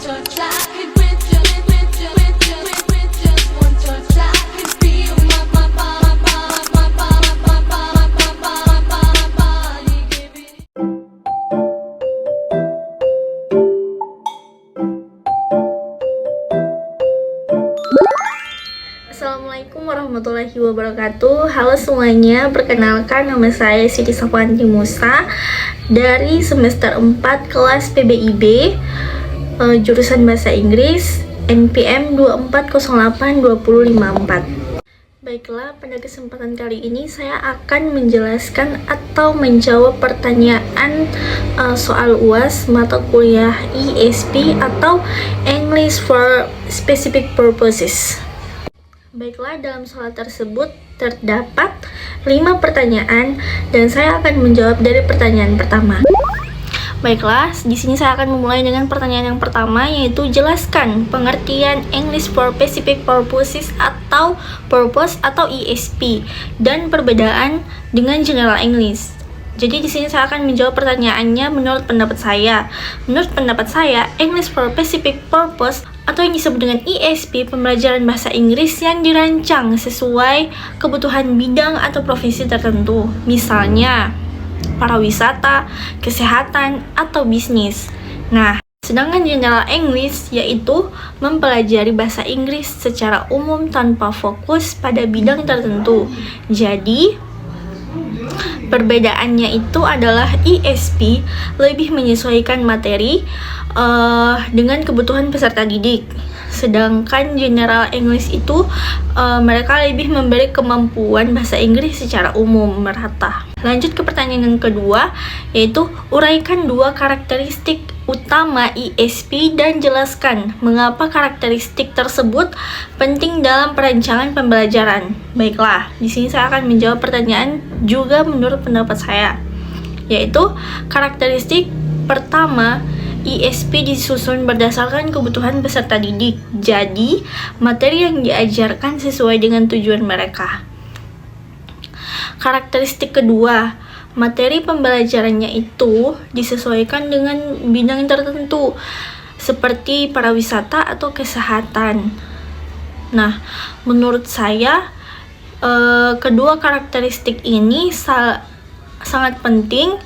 touch, I could with just one touch, I could feel my body giving. Assalamualaikum warahmatullahi wabarakatuh. Halo semuanya, perkenalkan nama saya Siti Safwanti Musa dari semester 4 kelas PBIB, jurusan Bahasa Inggris, NPM 24082054. Baiklah, pada kesempatan kali ini saya akan menjelaskan atau menjawab pertanyaan soal UAS mata kuliah ESP atau English for Specific Purposes. Baiklah, dalam soal tersebut terdapat 5 pertanyaan dan saya akan menjawab dari pertanyaan pertama. Baiklah, di sini saya akan memulai dengan pertanyaan yang pertama, yaitu jelaskan pengertian English for Specific Purposes atau Purpose atau ESP dan perbedaan dengan General English. Jadi di sini saya akan menjawab pertanyaannya menurut pendapat saya. Menurut pendapat saya, English for Specific Purpose atau yang disebut dengan ESP, pembelajaran bahasa Inggris yang dirancang sesuai kebutuhan bidang atau profesi tertentu. Misalnya, pariwisata, kesehatan, atau bisnis. Nah, sedangkan General English yaitu mempelajari bahasa Inggris secara umum tanpa fokus pada bidang tertentu. Jadi, perbedaannya itu adalah ESP lebih menyesuaikan materi dengan kebutuhan peserta didik. Sedangkan General English itu mereka lebih memberi kemampuan bahasa Inggris secara umum merata. Lanjut ke pertanyaan yang kedua, yaitu uraikan 2 karakteristik utama ESP dan jelaskan mengapa karakteristik tersebut penting dalam perancangan pembelajaran. Baiklah, di sini saya akan menjawab pertanyaan juga menurut pendapat saya, yaitu karakteristik pertama, ESP disusun berdasarkan kebutuhan peserta didik. Jadi, materi yang diajarkan sesuai dengan tujuan mereka. Karakteristik kedua, materi pembelajarannya itu disesuaikan dengan bidang tertentu, seperti pariwisata atau kesehatan. Nah, menurut saya, kedua karakteristik ini sangat penting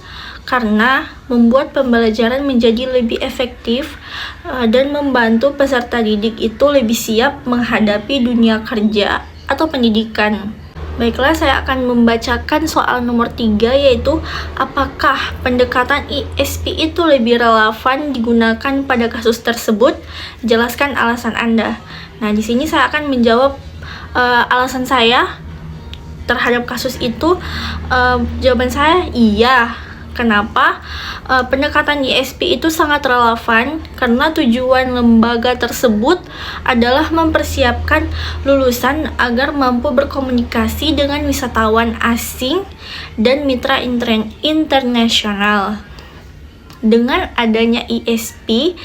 karena membuat pembelajaran menjadi lebih efektif dan membantu peserta didik itu lebih siap menghadapi dunia kerja atau pendidikan. Baiklah, saya akan membacakan soal nomor 3, yaitu apakah pendekatan ESP itu lebih relevan digunakan pada kasus tersebut? Jelaskan alasan Anda. Nah, di sini saya akan menjawab alasan saya terhadap kasus itu. Jawaban saya iya. Kenapa? Pendekatan ESP itu sangat relevan karena tujuan lembaga tersebut adalah mempersiapkan lulusan agar mampu berkomunikasi dengan wisatawan asing dan mitra internasional. Dengan adanya ESP,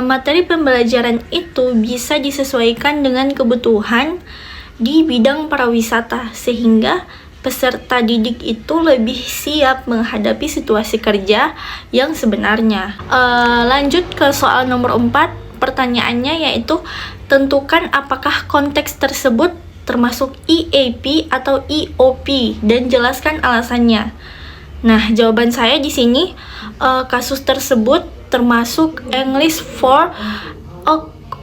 materi pembelajaran itu bisa disesuaikan dengan kebutuhan di bidang pariwisata sehingga peserta didik itu lebih siap menghadapi situasi kerja yang sebenarnya. Lanjut ke soal nomor 4, pertanyaannya yaitu tentukan apakah konteks tersebut termasuk EAP atau EOP dan jelaskan alasannya. Nah, jawaban saya di sini kasus tersebut termasuk English for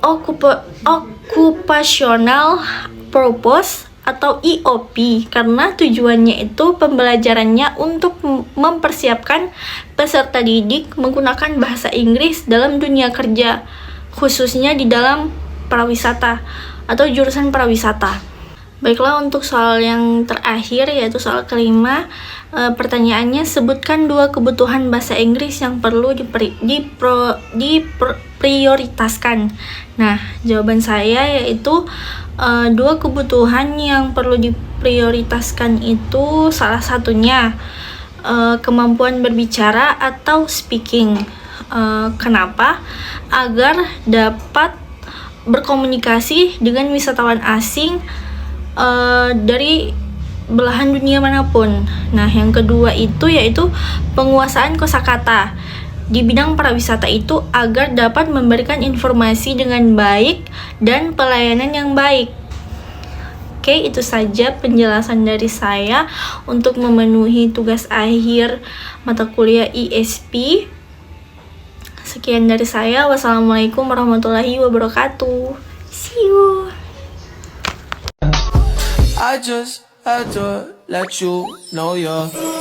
Occupational Purpose atau EOP karena tujuannya itu pembelajarannya untuk mempersiapkan peserta didik menggunakan bahasa Inggris dalam dunia kerja, khususnya di dalam pariwisata atau jurusan pariwisata. Baiklah, untuk soal yang terakhir yaitu soal kelima, pertanyaannya sebutkan 2 kebutuhan bahasa Inggris yang perlu diprioritaskan. Nah, jawaban saya yaitu 2 kebutuhan yang perlu diprioritaskan itu salah satunya kemampuan berbicara atau speaking. Kenapa? Agar dapat berkomunikasi dengan wisatawan asing dari belahan dunia manapun. Nah, yang kedua itu yaitu penguasaan kosakata di bidang pariwisata itu agar dapat memberikan informasi dengan baik dan pelayanan yang baik. Oke, itu saja penjelasan dari saya untuk memenuhi tugas akhir mata kuliah ISP. Sekian dari saya. Wassalamualaikum warahmatullahi wabarakatuh. See you. I just had to let you know you're